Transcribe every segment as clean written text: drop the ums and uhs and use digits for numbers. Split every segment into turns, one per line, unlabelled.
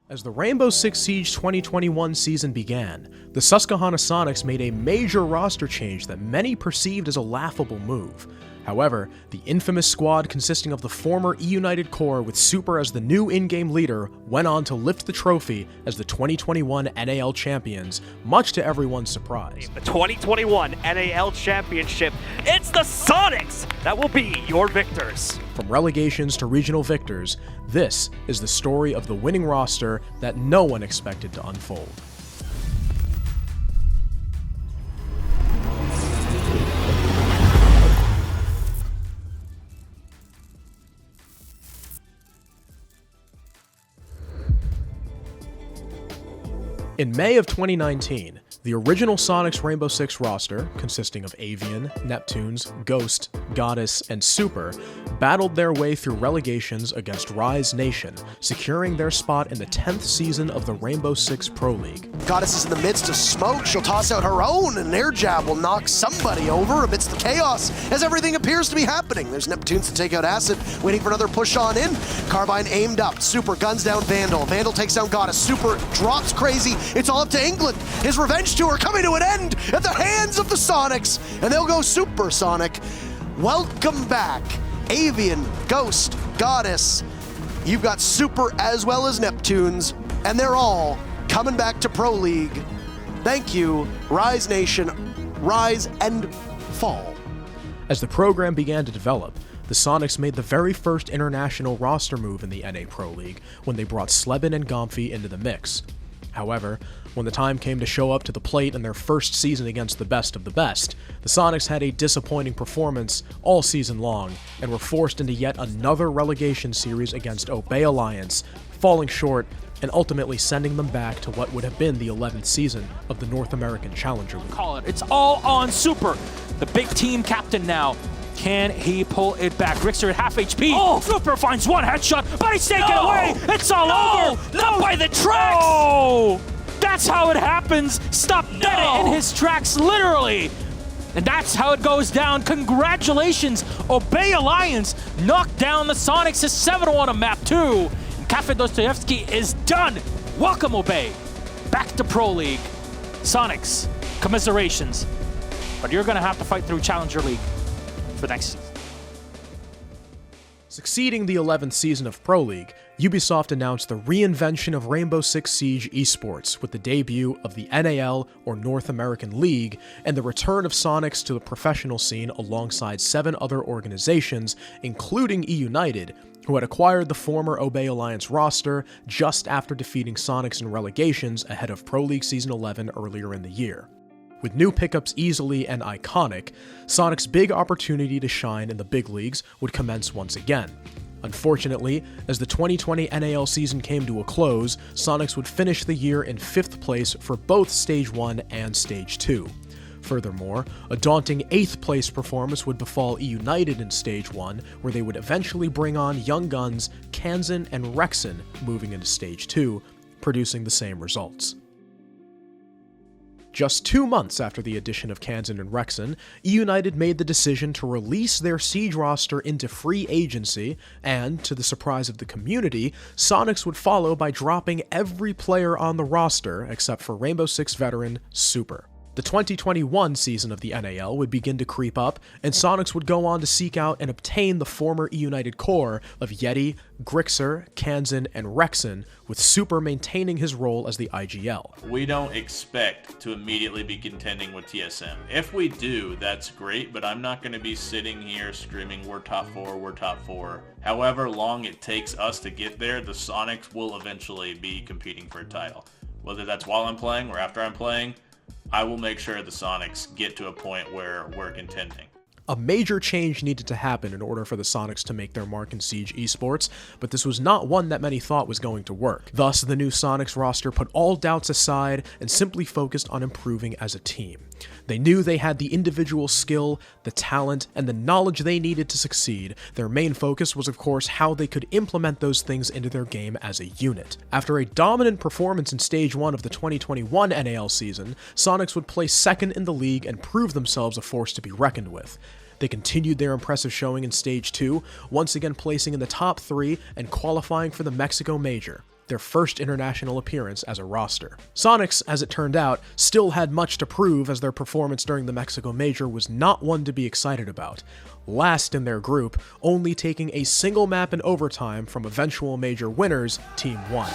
As the Rainbow Six Siege 2021 season began, the Susquehanna Soniqs made a major roster change that many perceived as a laughable move. However, the infamous squad consisting of the former eUnited core with Supr as the new in-game leader went on to lift the trophy as the 2021 NAL Champions, much to everyone's surprise.
The 2021 NAL Championship, it's the Soniqs that will be your victors.
From relegations to regional victors, this is the story of the winning roster that no one expected to unfold. In May of 2019, the original Soniqs Rainbow Six roster, consisting of Avian, Neptunes, Ghost, Goddess, and Supr, battled their way through relegations against Rise Nation, securing their spot in the 10th season of the Rainbow Six Pro League.
Goddess is in the midst of smoke. She'll toss out her own, and an air jab will knock somebody over amidst the chaos as everything appears to be happening. There's Neptunes to take out Acid, waiting for another push on in. Carbine aimed up. Supr guns down Vandal. Vandal takes down Goddess. Supr drops Crazy. It's all up to England. His revenge tour coming to an end at the hands of the Soniqs, and they'll go supersonic. Welcome back, Avian, Ghost, Goddess. You've got Supr as well as Neptunes, and they're all coming back to Pro League. Thank you, Rise Nation. Rise and fall.
As the program began to develop, the Soniqs made the very first international roster move in the NA Pro League when they brought Slebin and Gomfy into the mix. However, when the time came to show up to the plate in their first season against the best of the best, the Soniqs had a disappointing performance all season long and were forced into yet another relegation series against Obey Alliance, falling short and ultimately sending them back to what would have been the 11th season of the North American Challenger League.
Call it. It's all on Supr, the big team captain now. Can he pull it back? Grixer at half HP. Oh, Supr finds one headshot, but he's taken away. It's all over. Not by the tracks. Oh, that's how it happens. Stop dead in his tracks, literally. And that's how it goes down. Congratulations, Obey Alliance knocked down the Soniqs to 7-1 on map 2. And Cafe Dostoevsky is done. Welcome, Obey. Back to Pro League. Soniqs, commiserations. But you're gonna have to fight through Challenger League for next season.
Succeeding the 11th season of Pro League, Ubisoft announced the reinvention of Rainbow Six Siege esports with the debut of the NAL, or North American League, and the return of Soniqs to the professional scene alongside 7 other organizations, including eUnited, who had acquired the former Obey Alliance roster just after defeating Soniqs in relegations ahead of Pro League Season 11 earlier in the year. With new pickups easily and iconic, Soniqs' big opportunity to shine in the big leagues would commence once again. Unfortunately, as the 2020 NAL season came to a close, Soniqs would finish the year in 5th place for both Stage 1 and Stage 2. Furthermore, a daunting 8th place performance would befall eUnited in Stage 1, where they would eventually bring on young guns Kansan and Rexen moving into Stage 2, producing the same results. Just 2 months after the addition of Kansan and Rexen, eUnited made the decision to release their Siege roster into free agency, and, to the surprise of the community, Soniqs would follow by dropping every player on the roster except for Rainbow Six veteran Supr. The 2021 season of the NAL would begin to creep up, and Soniqs would go on to seek out and obtain the former eUnited core of Yeti, Grixer, Kansan, and Rexen, with Supr maintaining his role as the IGL.
We don't expect to immediately be contending with TSM. If we do, that's great, but I'm not going to be sitting here screaming, we're top 4, we're top 4. However long it takes us to get there, the Soniqs will eventually be competing for a title. Whether that's while I'm playing or after I'm playing, I will make sure the Soniqs get to a point where we're contending.
A major change needed to happen in order for the Soniqs to make their mark in Siege esports, but this was not one that many thought was going to work. Thus, the new Soniqs roster put all doubts aside and simply focused on improving as a team. They knew they had the individual skill, the talent, and the knowledge they needed to succeed. Their main focus was, of course, how they could implement those things into their game as a unit. After a dominant performance in Stage 1 of the 2021 NAL season, Soniqs would place 2nd in the league and prove themselves a force to be reckoned with. They continued their impressive showing in Stage 2, once again placing in the top 3 and qualifying for the Mexico Major. their first international appearance as a roster. Soniqs, as it turned out, still had much to prove, as their performance during the Mexico Major was not one to be excited about. Last in their group, only taking a single map in overtime from eventual major winners, Team 1.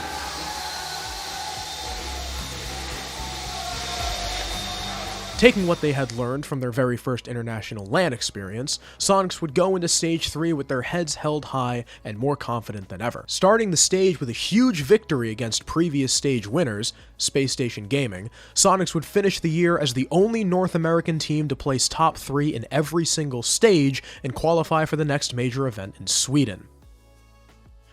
Taking what they had learned from their very first international LAN experience, Soniqs would go into Stage 3 with their heads held high and more confident than ever. Starting the stage with a huge victory against previous stage winners, Space Station Gaming, Soniqs would finish the year as the only North American team to place top 3 in every single stage and qualify for the next major event in Sweden.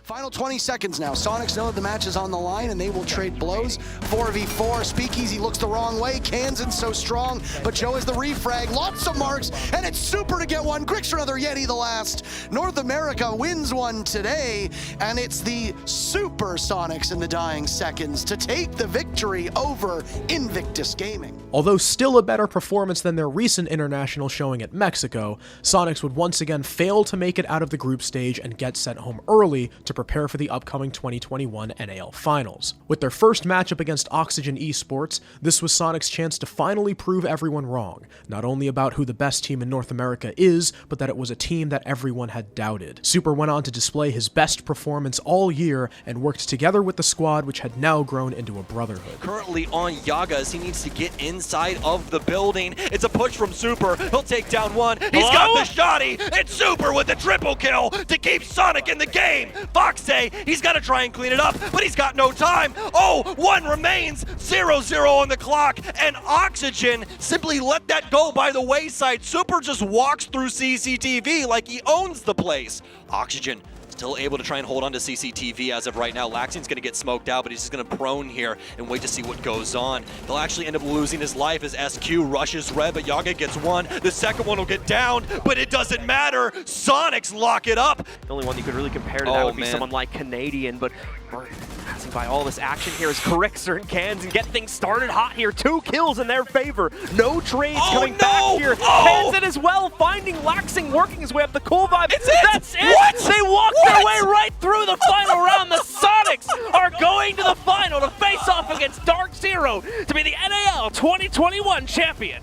Final 20 seconds now. Soniqs know the match is on the line and they will trade blows. 4v4. Speakeasy looks the wrong way. Kansan's so strong, but Joe is the refrag. Lots of marks, and it's Supr to get one. Grix another Yeti the last. North America wins one today, and it's the Supr Soniqs in the dying seconds to take the victory over Invictus Gaming.
Although still a better performance than their recent international showing at Mexico, Soniqs would once again fail to make it out of the group stage and get sent home early to prepare for the upcoming 2021 NAL Finals. With their first matchup against Oxygen Esports, this was Soniqs' chance to finally prove everyone wrong, not only about who the best team in North America is, but that it was a team that everyone had doubted. Supr went on to display his best performance all year and worked together with the squad, which had now grown into a brotherhood.
Currently on Yaga as he needs to get inside of the building. It's a push from Supr. He'll take down one. He's got the shotty. It's Supr with the triple kill to keep Sonic in the game. Foxay, he's got to try and clean it up, but he's got no time. Oh, one remains. 0-0 on the clock, and Oxygen simply let that go by the wayside. Supr just walks through CCTV like he owns the place. Oxygen still able to try and hold on to CCTV as of right now. Laxian's going to get smoked out, but he's just going to prone here and wait to see what goes on. He'll actually end up losing his life as SQ rushes Red, but Yaga gets one. The second one will get down, but it doesn't matter. Soniqs lock it up. The only one you could really compare to that would be someone like Canadian, but passing by all this action here is Grixer and Kansan get things started hot here. 2 kills in their favor. No trades coming back here. Kansan as well, finding Laxing, working his way up the cool vibe. That's it! What? They walked their way right through the final round. The Soniqs are going to the final to face off against Dark Zero to be the NAL 2021 champion.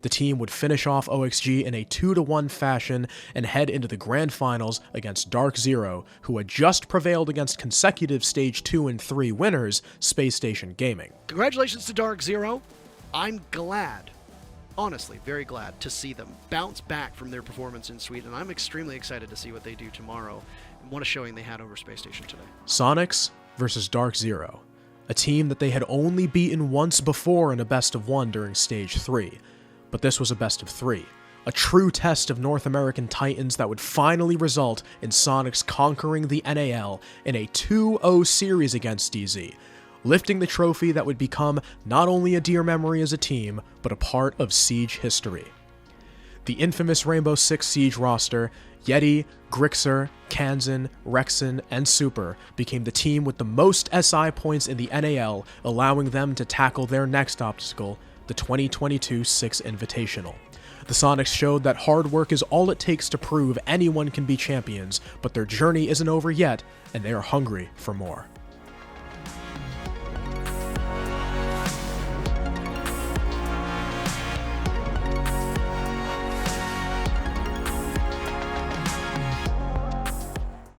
The team would finish off OXG in a 2-1 fashion and head into the grand finals against Dark Zero, who had just prevailed against consecutive Stage 2 and 3 winners, Space Station Gaming.
Congratulations to Dark Zero. I'm glad, honestly, very glad to see them bounce back from their performance in Sweden. I'm extremely excited to see what they do tomorrow and what a showing they had over Space Station today.
Soniqs versus Dark Zero, a team that they had only beaten once before in a best-of-1 during Stage 3. But this was a best-of-3, a true test of North American titans that would finally result in Soniqs conquering the NAL in a 2-0 series against DZ, lifting the trophy that would become not only a dear memory as a team, but a part of Siege history. The infamous Rainbow Six Siege roster, Yeti, Grixer, Kansan, Rexon, and Supr became the team with the most SI points in the NAL, allowing them to tackle their next obstacle, the 2022 Six Invitational. The Soniqs showed that hard work is all it takes to prove anyone can be champions, but their journey isn't over yet, and they are hungry for more.